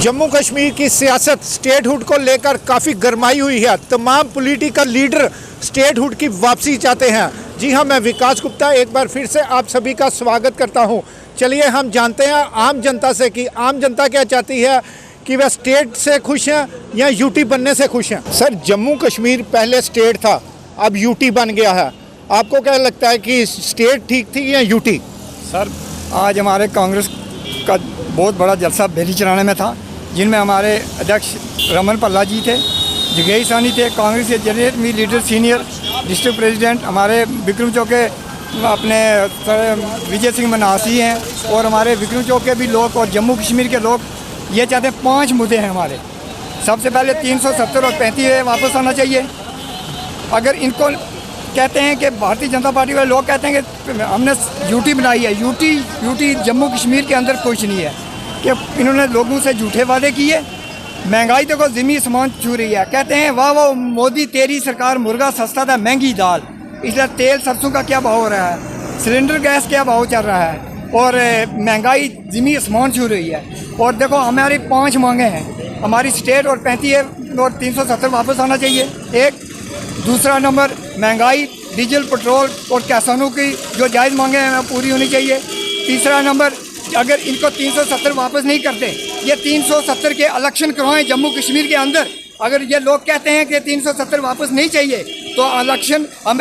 जम्मू कश्मीर की सियासत स्टेटहुड को लेकर काफ़ी गरमाई हुई है। तमाम पॉलिटिकल लीडर स्टेटहुड की वापसी चाहते हैं। जी हाँ, मैं विकास गुप्ता एक बार फिर से आप सभी का स्वागत करता हूँ। चलिए हम जानते हैं आम जनता से कि आम जनता क्या चाहती है, कि वह स्टेट से खुश हैं या यूटी बनने से खुश हैं। सर, जम्मू कश्मीर पहले स्टेट था, अब यूटी बन गया है। आपको क्या लगता है कि स्टेट ठीक थी या यूटी? सर, आज हमारे कांग्रेस का बहुत बड़ा जलसा बेली चलाने में था, जिनमें हमारे अध्यक्ष रमन पल्ला जी थे, जगेई सानी थे, कांग्रेस के general leader senior district president हमारे विक्रम चौक के अपने विजय सिंह मनासी हैं, और हमारे विक्रम चौक के भी लोग और जम्मू कश्मीर के लोग ये चाहते हैं। 5 मुद्दे हैं हमारे। सबसे पहले 370 और 35 वापस आना चाहिए। अगर इनको कहते हैं कि भारतीय जनता पार्टी वाले लोग कहते हैं कि हमने यूटी बनाई है, यूटी जम्मू कश्मीर के अंदर कुछ नहीं है, कि इन्होंने लोगों से झूठे वादे किए। महंगाई देखो ज़मीन आसमान छू रही है। कहते हैं वाह वाह मोदी तेरी सरकार, मुर्गा सस्ता था महंगी दाल। इसलिए तेल सरसों का क्या भाव हो रहा है, सिलेंडर गैस क्या भाव चल रहा है, और महंगाई ज़मीन आसमान छू रही है। और देखो हमारी 5 मांगे हैं हमारी स्टेट, और 35 और 370 वापस आना चाहिए। एक दूसरा नंबर, महंगाई डीजल पेट्रोल और किसानों की जो जायज़ मांगे हैं पूरी होनी चाहिए। तीसरा नंबर, अगर इनको 370 वापस नहीं करते, ये 370 के इलेक्शन करवाएं जम्मू कश्मीर के अंदर। अगर ये लोग कहते हैं कि 370 वापस नहीं चाहिए, तो इलेक्शन हम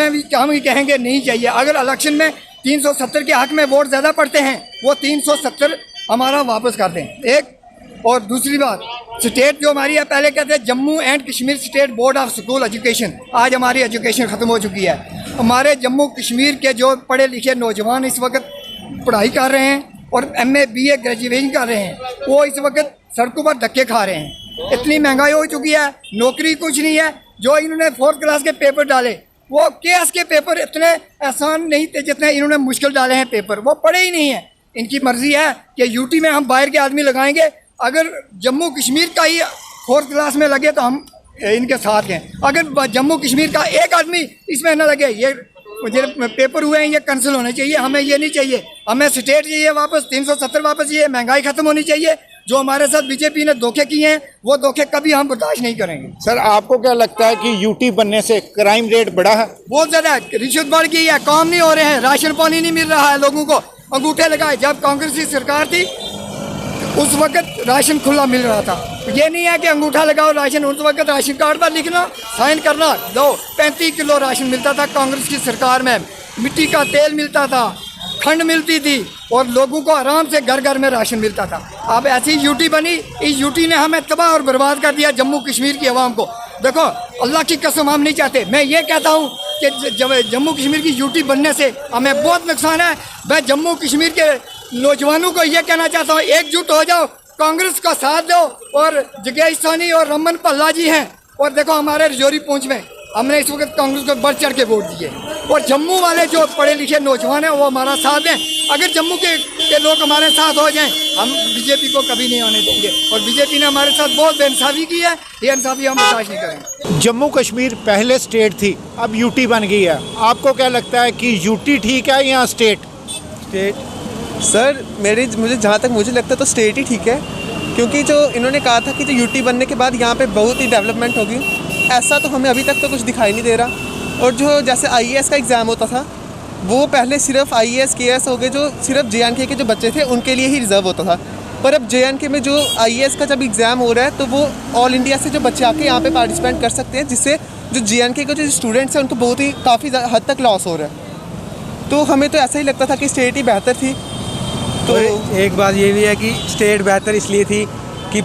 भी कहेंगे नहीं चाहिए। अगर इलेक्शन में 370 के हक़ में वोट ज़्यादा पड़ते हैं, वो 370 हमारा वापस कर दें। एक और दूसरी बात, स्टेट जो हमारी है, पहले कहते हैं Jammu and Kashmir state board of school education. आज हमारी एजुकेशन ख़त्म हो चुकी है। हमारे जम्मू कश्मीर के जो पढ़े लिखे नौजवान इस वक्त पढ़ाई कर रहे हैं और MA BA ग्रेजुएशन कर रहे हैं, वो इस वक्त सड़कों पर धक्के खा रहे हैं। इतनी महंगाई हो चुकी है, नौकरी कुछ नहीं है। जो इन्होंने 4th क्लास के पेपर डाले, वो KS के पेपर इतने आसान नहीं थे जितने इन्होंने मुश्किल डाले हैं पेपर। वो पढ़े ही नहीं है। इनकी मर्ज़ी है कि यूटी में हम बाहर के आदमी लगाएंगे। अगर जम्मू कश्मीर का ही 4th क्लास में लगे तो हम इनके साथ हैं। अगर जम्मू कश्मीर का एक आदमी इसमें न लगे, ये पेपर हुए हैं, ये कैंसिल होने चाहिए। हमें ये नहीं चाहिए, हमें स्टेट चाहिए वापस, 370 वापस चाहिए। महंगाई ख़त्म होनी चाहिए। जो हमारे साथ बीजेपी ने धोखे किए हैं, वो धोखे कभी हम बर्दाश्त नहीं करेंगे। सर, आपको क्या लगता है कि यूटी बनने से क्राइम रेट बढ़ा है? बहुत ज़्यादा है, रिश्वत बढ़ गई है, काम नहीं हो रहे हैं, राशन पानी नहीं मिल रहा है लोगों को। अंगूठे लगाए, जब कांग्रेस की सरकार थी उस वक्त राशन खुला मिल रहा था। ये नहीं है कि अंगूठा लगाओ राशन, उस वक्त राशन कार्ड पर लिखना, साइन करना, दो। 35 किलो राशन मिलता था कांग्रेस की सरकार में। मिट्टी का तेल मिलता था, खंड मिलती थी, और लोगों को आराम से घर घर में राशन मिलता था। अब ऐसी यूटी बनी, इस यूटी ने हमें तबाह और बर्बाद कर दिया, जम्मू कश्मीर की आवाम को। देखो, अल्लाह की कसम हम नहीं चाहते। मैं ये कहता हूँ कि जम्मू कश्मीर की यूटी बनने से हमें बहुत नुकसान है। मैं जम्मू कश्मीर के नौजवानों को ये कहना चाहता हूँ, एकजुट हो जाओ, कांग्रेस का साथ दो। और जगेई सानी और रमन पल्ला जी हैं, और देखो हमारे रजौरी पहुँच में हमने इस वक्त कांग्रेस को बढ़ चढ़ के वोट दिए। और जम्मू वाले जो पढ़े लिखे नौजवान हैं, वो हमारा साथ हैं। अगर जम्मू के लोग हमारे साथ हो जाएं, हम बीजेपी को कभी नहीं आने देंगे। और बीजेपी ने हमारे साथ बहुत बेइंसाफ़ी की है, ये इंसाफ़ी हम बर्दाश्त नहीं करेंगे। जम्मू कश्मीर पहले स्टेट थी, अब यूटी बन गई है। आपको क्या लगता है कि यूटी ठीक है या स्टेट? सर, मुझे जहाँ तक मुझे लगता है तो स्टेट ही ठीक है, क्योंकि जो इन्होंने कहा था कि जो यूटी बनने के बाद यहाँ पे बहुत ही डेवलपमेंट होगी, ऐसा तो हमें अभी तक तो कुछ दिखाई नहीं दे रहा। और जो जैसे IAS का एग्ज़ाम होता था, वो पहले सिर्फ IAS KS हो गए, जो सिर्फ JNK के जो बच्चे थे उनके लिए ही रिज़र्व होता था। पर अब JNK में जो IAS का जब एग्ज़ाम हो रहा है, तो वो ऑल इंडिया से जो बच्चे आके यहाँ पे पार्टिसिपेट कर सकते हैं, जिससे जो JNK के जो स्टूडेंट्स हैं उनको बहुत ही काफ़ी हद तक लॉस हो रहा है। तो हमें तो ऐसा ही लगता था कि स्टेट ही बेहतर थी। तो एक बात ये भी है कि स्टेट बेहतर इसलिए थी कि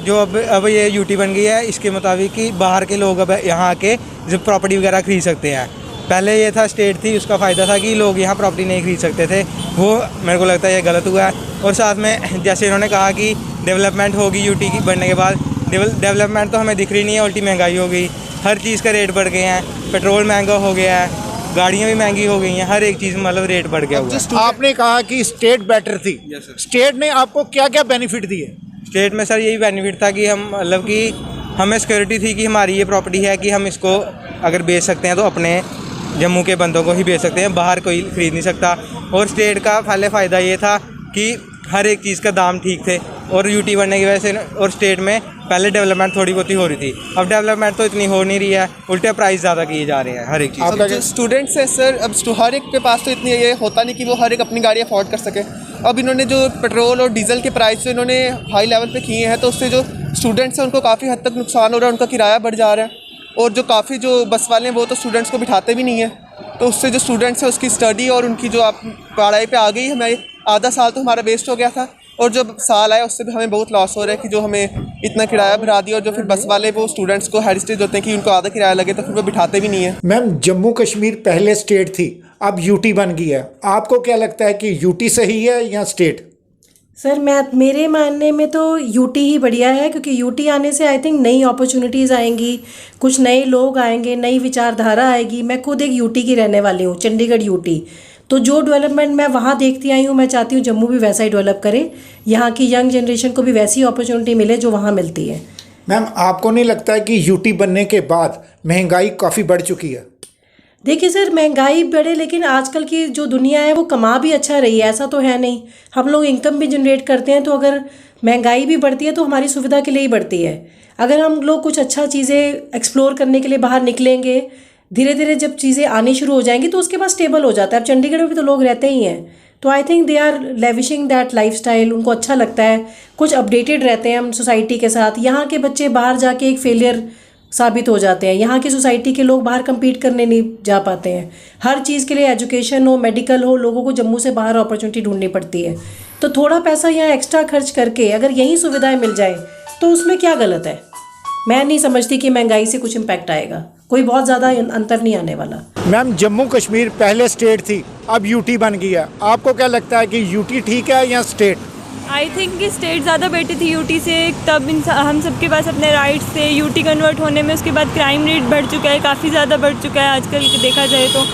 जो अब ये यूटी बन गई है, इसके मुताबिक कि बाहर के लोग अब यहाँ आके जो प्रॉपर्टी वगैरह ख़रीद सकते हैं। पहले ये था स्टेट थी, उसका फ़ायदा था कि लोग यहाँ प्रॉपर्टी नहीं खरीद सकते थे। वो मेरे को लगता है ये गलत हुआ है। और साथ में जैसे इन्होंने कहा कि डेवलपमेंट होगी यूटी की बनने के बाद, डेवलपमेंट तो हमें दिख रही नहीं है, उल्टी महंगाई हो गई। हर चीज़ का रेट बढ़ गए हैं, पेट्रोल महंगा हो गया है, गाड़ियाँ भी महंगी हो गई हैं, हर एक चीज़ मतलब रेट बढ़ गया हुआ है। आपने कहा कि स्टेट बेटर थी, स्टेट ने आपको क्या क्या बेनिफिट दिए? स्टेट में सर यही बेनिफिट था कि हम मतलब कि हमें सिक्योरिटी थी कि हमारी ये प्रॉपर्टी है कि हम इसको अगर बेच सकते हैं तो अपने जम्मू के बंदों को ही बेच सकते हैं, बाहर कोई ख़रीद नहीं सकता। और स्टेट का पहले फ़ायदा ये था कि हर एक चीज़ का दाम ठीक थे, और यूटी बनने की वजह से और स्टेट में पहले डेवलपमेंट थोड़ी बहुत ही हो रही थी, अब डेवलपमेंट तो इतनी हो नहीं रही है, उल्टे प्राइस ज़्यादा किए जा रहे हैं हर एक चीज़। अब जो स्टूडेंट्स है सर, अब हर एक के पास तो इतनी ये होता नहीं कि वो हर एक अपनी गाड़ी अफोर्ड कर सके। अब इन्होंने जो पेट्रोल और डीजल के प्राइस जो इन्होंने हाई लेवल पे किए हैं, तो उससे जो स्टूडेंट्स हैं उनको काफ़ी हद तक नुकसान हो रहा है, उनका किराया बढ़ जा रहा है, और जो काफ़ी जो बस वाले हैं वो तो स्टूडेंट्स को बिठाते भी नहीं हैं, तो उससे जो स्टूडेंट्स हैं उसकी स्टडी और उनकी जो आप पढ़ाई पे आ गई, हमें आधा साल तो हमारा वेस्ट हो गया था, और जो साल आया उससे भी हमें बहुत लॉस हो रहा है कि जो हमें इतना किराया भरा दिया, और जो फिर बस वाले वो स्टूडेंट्स को हेरिटेज होते हैं कि उनको आधा किराया लगे तो फिर वो बिठाते भी नहीं है। मैम, जम्मू कश्मीर पहले स्टेट थी, अब यूटी बन गई है, आपको क्या लगता है कि यूटी सही है या स्टेट? सर मेरे मानने में तो यूटी ही बढ़िया है, क्योंकि यूटी आने से आई थिंक नई अपॉर्चुनिटीज़ आएंगी, कुछ नए लोग आएंगे, नई विचारधारा आएगी। मैं खुद एक यूटी की रहने वाली हूँ, चंडीगढ़ यूटी। तो जो डेवलपमेंट मैं वहाँ देखती आई हूँ, मैं चाहती हूँ जम्मू भी वैसा ही डेवलप करे, यहाँ की यंग जनरेशन को भी वैसी अपॉर्चुनिटी मिले जो वहाँ मिलती है। मैम, आपको नहीं लगता है कि यूटी बनने के बाद महंगाई काफ़ी बढ़ चुकी है? देखिए सर, महंगाई बढ़े, लेकिन आजकल की जो दुनिया है वो कमा भी अच्छा रही है, ऐसा तो है नहीं। हम लोग इनकम भी जनरेट करते हैं, तो अगर महंगाई भी बढ़ती है तो हमारी सुविधा के लिए ही बढ़ती है। अगर हम लोग कुछ अच्छा चीज़ें एक्सप्लोर करने के लिए बाहर निकलेंगे, धीरे धीरे जब चीज़ें आनी शुरू हो जाएंगी तो उसके बाद स्टेबल हो जाता है। अब चंडीगढ़ में भी तो लोग रहते ही हैं, तो I think they are lavishing that lifestyle, उनको अच्छा लगता है, कुछ अपडेटेड रहते हैं हम सोसाइटी के साथ। यहाँ के बच्चे बाहर जाके एक फेलियर साबित हो जाते हैं, यहाँ की सोसाइटी के लोग बाहर compete करने नहीं जा पाते हैं। हर चीज़ के लिए, एजुकेशन हो, मेडिकल हो, लोगों को जम्मू से बाहर अपॉर्चुनिटी ढूंढनी पड़ती है। तो थोड़ा पैसा यहाँ एक्स्ट्रा खर्च करके अगर यही सुविधाएं मिल जाए तो उसमें क्या गलत है। मैं नहीं समझती कि महंगाई से कुछ इम्पैक्ट आएगा, कोई बहुत ज़्यादा अंतर नहीं आने वाला। मैम, जम्मू कश्मीर पहले स्टेट थी, अब यूटी बन गई है, आपको क्या लगता है कि यूटी ठीक है या स्टेट? आई थिंक कि स्टेट ज़्यादा बेटर थी यूटी से। तब हम सबके पास अपने राइट्स थे, यूटी कन्वर्ट होने में उसके बाद क्राइम रेट बढ़ चुका है, काफ़ी ज़्यादा बढ़ चुका है। आजकल देखा जाए तो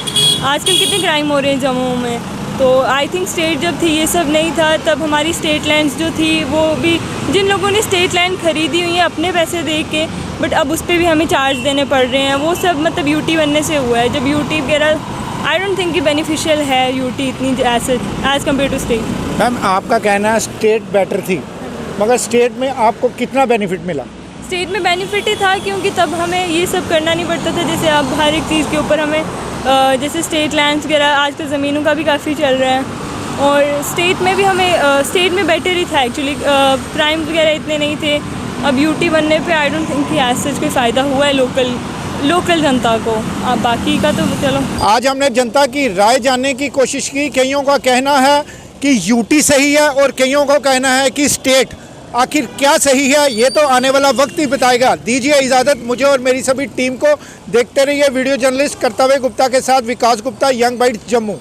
आजकल कितने क्राइम हो रहे हैं जम्मू में। तो आई थिंक स्टेट जब थी ये सब नहीं था, तब हमारी स्टेट लैंड्स जो थी वो भी, जिन लोगों ने स्टेट लैंड खरीदी हुई है अपने पैसे दे के, बट अब उस पर भी हमें चार्ज देने पड़ रहे हैं, वो सब मतलब यूटी बनने से हुआ है। जब यूटी वगैरह आई डोंट थिंक कि बेनिफिशियल है यूटी इतनी as compare to state. Ma'am, आपका कहना है स्टेट बेटर थी, मगर स्टेट में आपको कितना बेनिफिट मिला? स्टेट में बेनिफिट ही था, क्योंकि तब हमें ये सब करना नहीं पड़ता था। जैसे अब हर एक चीज़ के ऊपर हमें जैसे स्टेट लैंड्स वगैरह, आजकल ज़मीनों का भी काफ़ी चल रहा है, और स्टेट में भी हमें स्टेट में बेटर ही था एक्चुअली, क्राइम वगैरह इतने नहीं थे। अब यूटी बनने पे आई डोंट थिंक कि एज सच कोई फ़ायदा हुआ है लोकल जनता को। अब बाकी का तो चलो। आज हमने जनता की राय जानने की कोशिश की। कईयों का कहना है कि यूटी सही है और कईयों का कहना है कि स्टेट। आखिर क्या सही है ये तो आने वाला वक्त ही बताएगा। दीजिए इजाज़त मुझे और मेरी सभी टीम को। देखते रहिए वीडियो जर्नलिस्ट कर्तव्य गुप्ता के साथ विकास गुप्ता, यंग बाइट्स जम्मू।